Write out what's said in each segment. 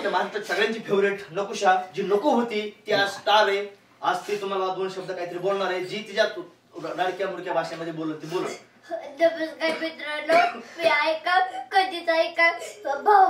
आपल्या महाराष्ट्रात सगळ्यांची फेवरेट नकुशा जी नको होती ती आज स्टार आहे. आज ती तुम्हाला 2 शब्द काहीतरी बोलणार आहे जी तिच्या लाडक्या मुडक्या भाषेमध्ये बोलत ती बोलत. नमस्कार मित्रांनो, मी ऐका कधीच ऐका भाऊ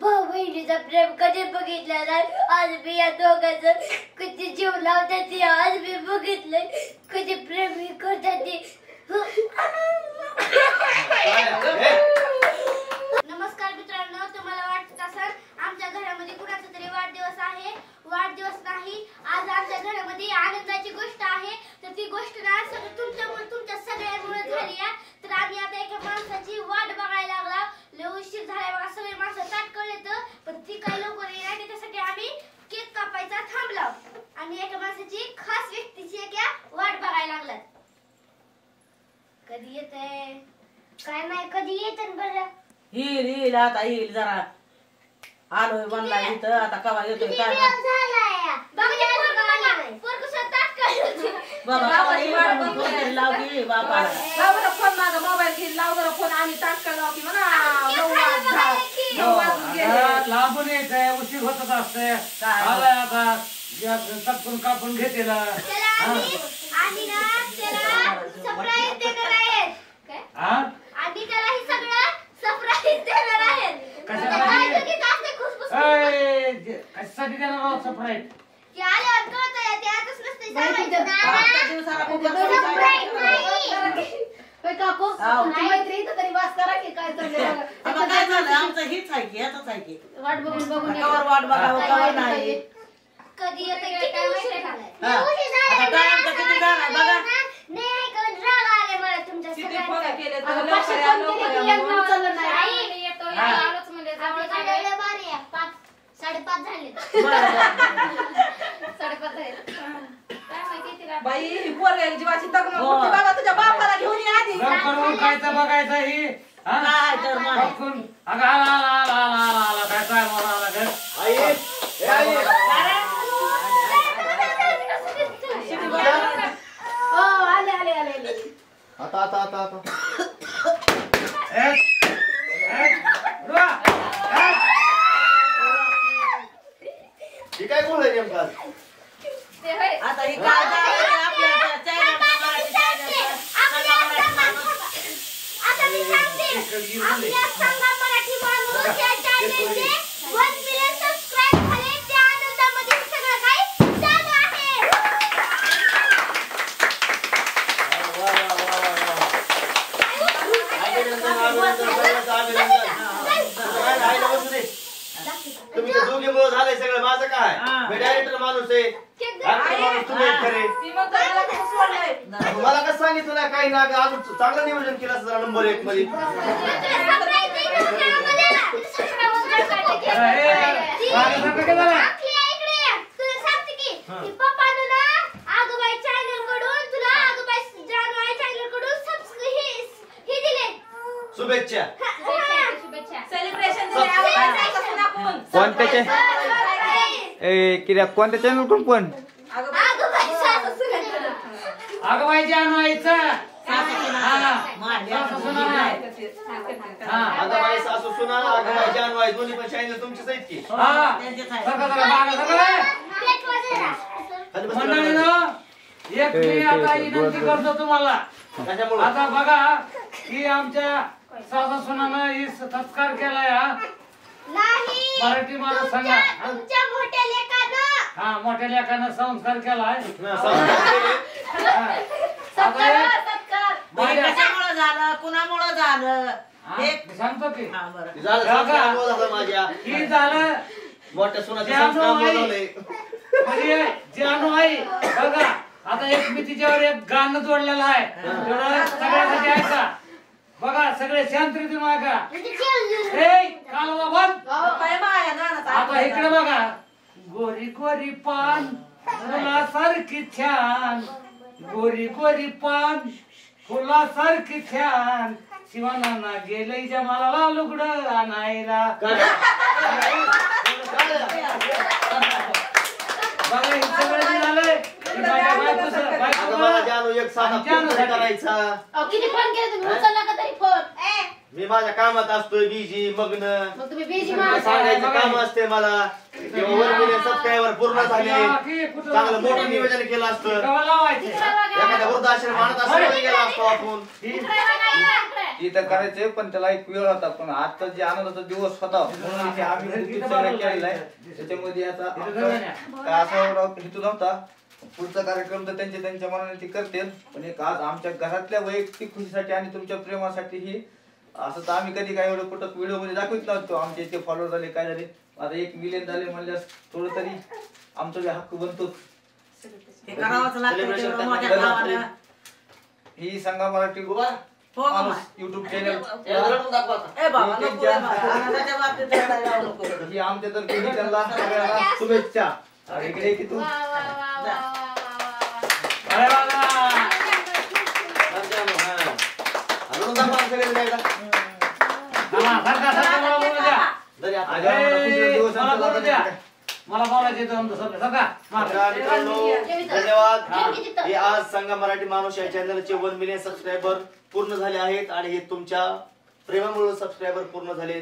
बहिणीचा प्रेम कधी बघितलं नाही. आज मी या दोघांचं कधी जीव लावतात ते आज मी बघितलंय. कधी प्रेम ही करतात ते. नमस्कार मित्रांनो, तुम्हाला वाटत असेल आमच्या घरामध्ये कुणाचा तरी वाढदिवस आहे. वाढदिवस नाही, आज आमच्या घरामध्ये आनंदाची गोष्ट आहे. तर ती गोष्ट ना तुमच्या सगळ्यांमुळे झाली आहे. तर आम्ही आता एका माणसाची वाट बघायला लागला. लय उशीर झाला बघा, सगळे माणसं ताटकळलेत पण ती काही लवकर येणार. त्याच्यासाठी आम्ही केक कापायचा थांबला आणि एका माणसाची खास व्यक्तीची एक वाट बघायला लागलात. कधी येते काय नाही, कधी येत बरं. येईल आता येईल. जरा आलोय बनला इथं, आता कवा येतोय काय लावली बाबा फोन माझा मोबाईल घेऊन लाव बरं फोन आणि तात्काळ लावती म्हणा. लांबून यायचंय, उशीर होतच असतंय. आलाय आता तत्पून कापून घेतेला आणि ना त्याला सरप्राईज देणार आहेत. काय आणि त्याला हे सगळं सरप्राईज देणार आहेत. कशासाठी देणार आहोत सरप्राईज? ते आल्यावर कळतंय, ते आताच नसतंय सांगायचं. काकू मैत्री तरी वास करा की काय चाललंय. काय झालं आमचं हीच आहे की याच आहे की वाट बघून वाट बघावं कवर नाही. कधी येते किती उशीर झालाय. किती झालाय बघा. नाही कधी राग आले मला तुमच्या सगळ्यांचा. केले नाही येतो आलोच म्हणजे जवळ झाले. बारी 5 5:30 झाले. 5:30 झाले. काय माहिती तिला बाई पोरं जीवाची तगमग होती बाबा. तुझ्या बापाला घेऊन ये आधी. लवकर उठायचं बघायचं ही. काय तर माय अगं आला काय काय मला आला घर. आई आता ही काय बोलाय नेमका आता ही काय आपल्या चॅनल मराठी आता मी सांगते आपल्या संघा मराठी माणूस या चॅनलचे 1 मिलियन सबस्क्राइब झाले. त्या आनंदामध्ये सगळं काही चालू आहे. तुम्ही तर दोघीमुळे झालंय सगळं. माझं काय, मी डायरेक्टर माणूस आहे. मला कसं सांगितलं ना काही ना अजून चांगलं नियोजन केलं असं जरा नंबर 1 मध्ये. शुभेच्छा. कोणत्याचे कोणत्या चॅनल कडून पण आगवायची आणवायचं आगाबाई सासू सुना आगाबाई जानवाई दोन्ही पण चॅनल तुमचेच आहेत की. एक मी आता विनंती करतो तुम्हाला. आता बघा की आमच्या सासू सुनानं ही सत्कार केलाय मराठी माणूस सांगा. तुमच्या मोठ्या लेकानं मोठ्या लेकानं संस्कार केलाय. कशामुळे झालं कुणामुळे झालं सांगतो की माझ्या ही झालं मोठ्या सुनाचं संस्कार बोलवलंय. म्हणजे जानू आई बघा. आता एक मी तिच्यावर एक गाणं जोडलेलं आहे, तेवढं सगळ्यासाठी ऐका. बघा सगळे शांत रीतीने ऐका. कालवा बंद. आता इकडे बघा. गोरी गोरी पान फुलासारखी छान, गोरी गोरी पान फुलासारखी छान, शिवाना गेलंय जमाला लुगडं आणायला. बघा हे सगळं झालंय. जानू एक साधा करायचा. किती फोन केले तुम्ही उचलला का तरी फोन. मी माझ्या कामात असतोय बिजी मग्न मग तुम्ही बिझी सांगायचं काम असते मला 1 मिलियन सबस्क्रायबर पूर्ण झाले चांगलं मोठं नियोजन केलं असतं एखाद्या वृद्धाश्रम आणत असं गेला असतो आपण इथं करायचंय पण त्याला एक वेळ होता पण आता जे आनंदाचा दिवस होता म्हणून इथे आम्ही सगळं केलेलं आहे त्याच्यामध्ये आता काय असा हेतू नव्हता पुढचा कार्यक्रम तर त्यांच्या मनाने ते करतील पण एक आज आमच्या घरातल्या वैयक्तिक खुशीसाठी आणि तुमच्या प्रेमासाठी ही असं तर आम्ही कधी काय एवढं कुठं व्हिडिओ मध्ये दाखवत नव्हतो आमचे इथे फॉलोअर झाले काय झाले आता 1 मिलियन झाले म्हणल्यास थोडं तरी आमचा बी हक्क बनतोच ही सांगा मराठी युट्यूब चॅनल ही आमच्या तर्फे त्यांना सगळ्यांना शुभेच्छा इकडे की तू मला बोलायचे धन्यवाद हे आज सांगा मराठी माणूस या चॅनलचे 1 मिलियन सबस्क्रायबर पूर्ण झाले आहेत आणि हे तुमच्या प्रेमामुळे सबस्क्रायबर पूर्ण झाले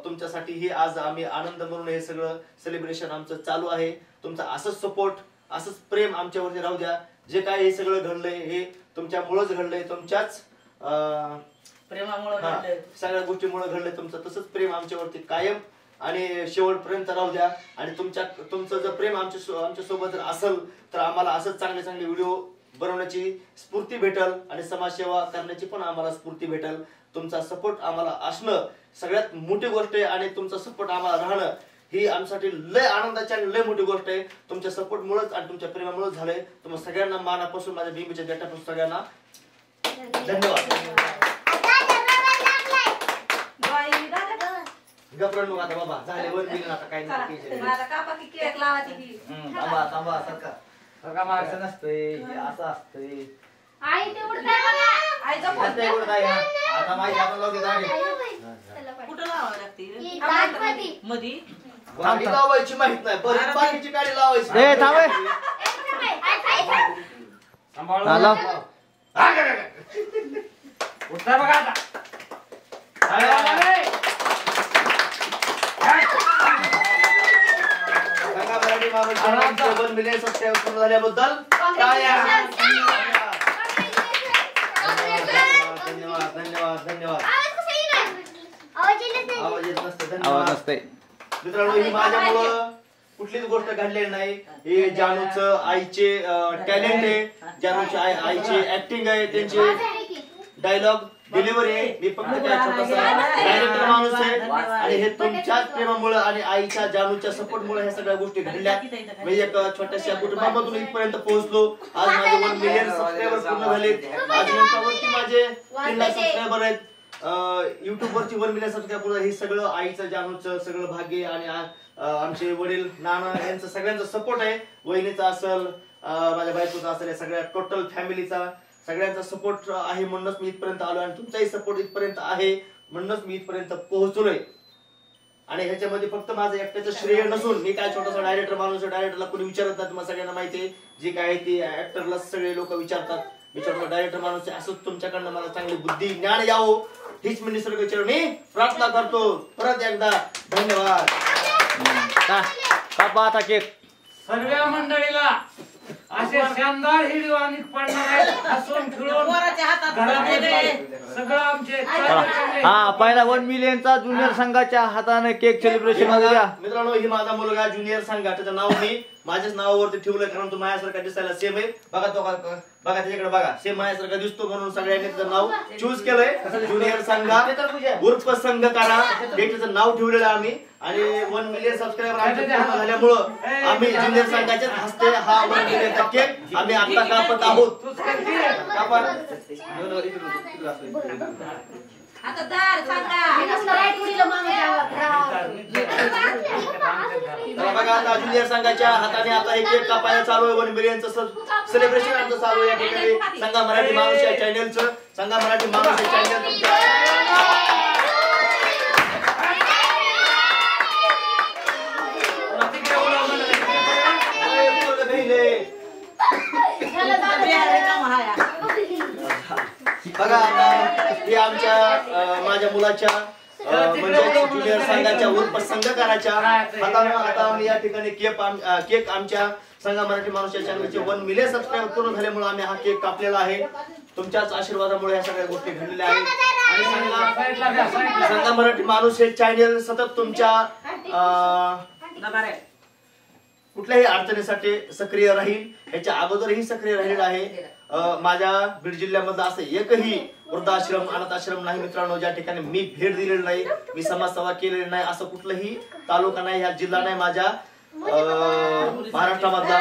तुमच्यासाठी हे आज आम्ही आनंद म्हणून हे सगळं सेलिब्रेशन आमचं चालू आहे तुमचा असंच सपोर्ट असंच प्रेम आमच्यावरती राहू द्या जे काय हे सगळं घडलंय हे तुमच्यामुळेच घडलंय तुमच्याच प्रेमामुळे सगळ्या गोष्टीमुळे घडलंय तुमचं तसंच प्रेम आमच्यावरती कायम आणि शेवटपर्यंत राहू द्या आणि तुमचं जर प्रेम आमच्या सोबत जर असेल तर आम्हाला असंच चांगले चांगले व्हिडिओ बनवण्याची स्फूर्ती भेटल आणि समाजसेवा करण्याची पण आम्हाला स्फूर्ती भेटल तुमचा सपोर्ट आम्हाला असणं सगळ्यात मोठी गोष्ट आहे आणि तुमचा सपोर्ट आम्हाला राहणं ही आमच्यासाठी लय आनंदाची आणि लय मोठी गोष्ट आहे तुमच्या सपोर्टमुळेच आणि तुमच्या प्रेमामुळेच झालंय तुम्हाला सगळ्यांना मानापासून माझ्या बिंबीच्या देठापासून सगळ्यांना धन्यवाद गप्रण आता बाबा झाले 1 मिलियन आता काय नाही थांबा सरका असं नसतंय असं असतंय आई ते उडताय बघा आता माहिती आपण लावते गाडी कुठं लावावं लागते ही दातमध्ये मधी गाडी लावायची माहित नाही बरं बाकीची गाडी लावायची उत्तर बघा आता मराठी माणूस 1 मिलियन सबस्क्राईबर पूर्ण झाल्याबद्दल धन्यवाद आवाज येत नसते धन्यवाद मित्रांनो ही माझ्यामुळं कुठलीच गोष्ट घडलेली नाही हे जानूचं आईचे टॅलेंट आहे जानूच्या आईचे ऍक्टिंग आहे त्यांचे डायलॉग डिलिव्हरी आहे मी फक्त काय छोटासा डायरेक्टर माणूस आहे आणि हे तुमच्याच प्रेमामुळे आणि आईच्या जानूच्या सपोर्टमुळे ह्या सगळ्या गोष्टी घडल्या मी एक छोट्याशा कुटुंबामधून इथपर्यंत पोहोचलो आज माझे 1 मिलियन सबस्क्रायबर पूर्ण झाले आज यांच्यावरती माझे 3 लाख सबस्क्रायबर आहेत युट्यूब वरची 1 मिलियन सबस्क्रायबर हे सगळं आईचं जानूचं सगळं भाग्य आणि आमचे वडील नाना यांचं सगळ्यांचा सपोर्ट आहे वहिनीचा असेल माझ्या बायकोचा असेल सगळ्या टोटल फॅमिलीचा सगळ्यांचा सपोर्ट आहे म्हणूनच मी इथपर्यंत आलो आणि तुमचाही सपोर्ट इथपर्यंत आहे म्हणूनच मी इथपर्यंत पोहोचलोय आणि ह्याच्यामध्ये फक्त माझं एकट्याचं श्रेय नसून मी काय छोटासा डायरेक्टर माणूस डायरेक्टरला कोणी विचारत नाही तुम्हाला सगळ्यांना माहिती आहे जी काय ती ऍक्टरला सगळे लोक विचारतात मी छोटा डायरेक्टर माणूस आहे असंच तुमच्याकडनं मला चांगली बुद्धी ज्ञान यावं हीच मी निसर्ग चरणी प्रार्थना करतो परत एकदा धन्यवाद कापा आता केक सर्व मंडळीला असे शानदार व्हिडिओ आणि पडणार आहेत हसून खेळून सगळं आमचे हा पहिला 1 मिलियनचा ज्युनियर संघाच्या हाताने केक सेलिब्रेशन होऊया मित्रांनो ही माझा मुलगा ज्युनियर संघ त्याचं नाव मी माझ्याच नावावरती ठेवलंय कारण तो माझ्यासारखा दिसायला सेम आहे बघा तो बघा त्याच्याकडे बघा सेम माझ्यासारखा दिसतो म्हणून सगळ्यांनी त्याचं नाव चूज केलंय ज्युनियर संघा उर्फ संघकारा त्याचं नाव ठेवलेलं आम्ही आणि 1 मिलियन सबस्क्रायबर पूर्ण झाल्यामुळं आम्ही ज्युनियर संघाच्याच हस्ते हा 1 मिलियनचा केक आम्ही आता कापत आहोत बघा आता ज्युनियर संघाच्या हाताने आता हे केक कापायला चालू आहे 1 मिलियनचं सेलिब्रेशन आमचं चालू आहे या ठिकाणी संघा मराठी माणूस या चॅनलचं संघा मराठी माणूस या चॅनल बघा आता आमच्या माझ्या मुलाच्या म्हणजे ज्युनियर संघाच्या उर्फ संघकाराच्या हातानं आता आम्ही या ठिकाणी केक आमच्या संघ मराठी माणूसच्या चॅनलचे 1 मिलियन सबस्क्राईबर पूर्ण झाल्यामुळे आम्ही हा केक कापलेला आहे. तुमच्याच आशीर्वादामुळे ह्या सगळ्या गोष्टी घडलेल्या आहेत आणि संघ मराठी माणूस हे चॅनल सतत तुमच्या कुठल्याही अडचणीसाठी सक्रिय राहील. याच्या अगोदरही सक्रिय राहिलेला आहे. माझ्या बीड जिल्ह्यामधलं असं एकही वृद्धाश्रम अनाथ आश्रम नाही मित्रांनो ज्या ठिकाणी मी भेट दिलेली नाही, मी समाजसेवा केलेली नाही. असं कुठलंही तालुका नाही, ह्या जिल्हा नाही माझ्या महाराष्ट्रामधला.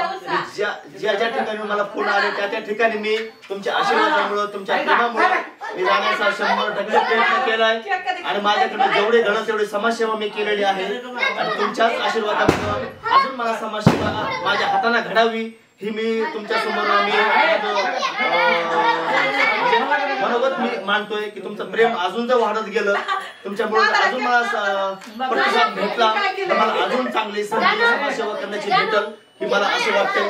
ज्या ज्या ठिकाणी मला फोन आले त्या ठिकाणी मी तुमच्या आशीर्वादामुळे तुमच्या प्रेमामुळे मी जाण्याचा 100% प्रयत्न केलाय आणि माझ्याकडे जेवढे घडत तेवढी समाजसेवा मी केलेली आहे आणि तुमच्याच आशीर्वादामुळे अजून मला समाजसेवा माझ्या हाताने घडावी ही मी तुमच्या समोर मनोगत मी मानतोय की तुमचं प्रेम अजून जर वाढत गेलं, तुमच्यामुळे अजून मला प्रतिसाद भेटला तर मला अजून चांगली समाजसेवा करण्याची भेटल ही मला असे वाटते.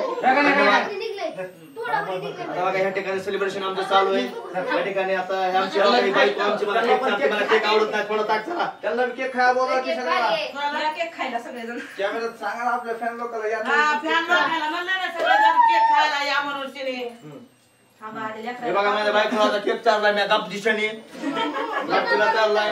आता बघा ह्या ठिकाणी सेलिब्रेशन आमचं चालू आहे. या ठिकाणी आता आमची बायको आमची मला केक आवडत नाही, थोडं ताक चला त्यांना केक खायला बोलवा की मला केक खायला सगळेजण कॅमेऱ्यात सांगा ना आपल्या फॅन लोकांना या. फॅन लोकांना म्हणलं ना सगळेजण केक खायला या म्हणून तिने. हे बघा माझ्या बायकोला आता केक चाललाय मी गप दिशेने तिला चाललाय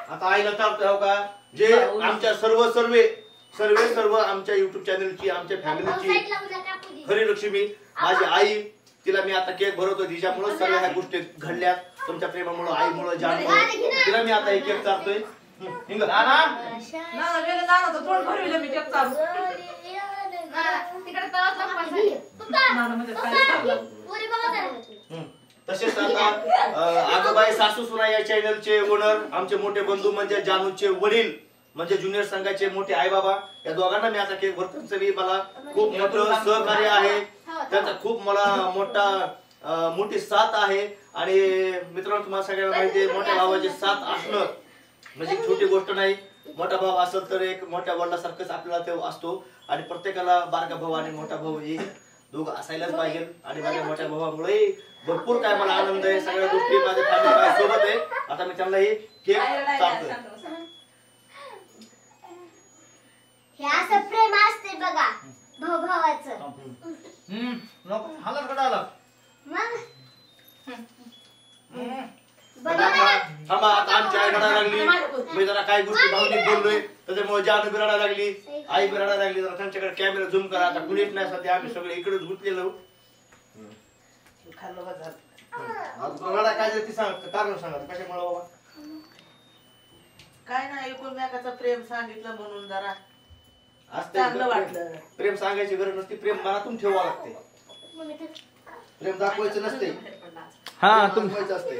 आता आईला चालतोय. हो का जे आमच्या सर्व आमच्या युट्यूब चॅनलची आमच्या फॅमिलीची खरी लक्ष्मी माझी आई, तिला मी आता केक भरवतो तिच्यामुळे सर्व ह्या गोष्टी घडल्यात तुमच्या प्रेमामुळे आईमुळे जानमुळे तिला मी आता हे केक चालतोय. तोंड भरविलं मी केक चालू तसेच आता आगोबाई सासू सुना या चॅनलचे ओनर आमचे मोठे बंधू म्हणजे जानूचे वडील म्हणजे ज्युनियर संघाचे मोठे आई बाबा या दोघांना मी आता केक भरतो. मला खूप मोठं सहकार्य आहे, त्यांचा खूप मला मोठी साथ आहे आणि मित्रांनो तुम्हाला सगळ्यांना माहिती आहे मोठ्या भावाची साथ असणं म्हणजे छोटी गोष्ट नाही. मोठा भाऊ असेल तर एक मोठ्या वडिलासारखंच आपल्याला ते असतो आणि प्रत्येकाला बारका भाऊ आणि मोठा भाऊ हे दोघं असायलाच पाहिजे आणि माझ्या मोठ्या भावामुळे भरपूर काय मला आनंद आहे. सगळ्या गोष्टी माझ्या फॅमिली सोबत आहे. आता मी त्यांना हे केक चालतोय. हे असं प्रेम असते बघा भावाचं. हालत कडाला मग थांबा आता आमची आई रडायला लागली. मी जरा काही गोष्टी भावनिक बोललोय त्याच्यामुळे जानू बिराडा लागली, आई बिराडा लागली. जरा त्यांच्याकडे कॅमेरा झूम करा. आता कुणीच नाही सध्या आम्ही सगळे इकडेच गुंतलेलो. रडा काय ती सांग कारण सांगा कशामुळे बाबा. काय नाही एकमेकाचं प्रेम सांगितलं म्हणून जरा असते चांगलं वाटलं. प्रेम सांगायची गरज नसते, प्रेम मनातून ठेवावं लागते. प्रेम दाखवायचं नसते, हा दाखवायचं असते.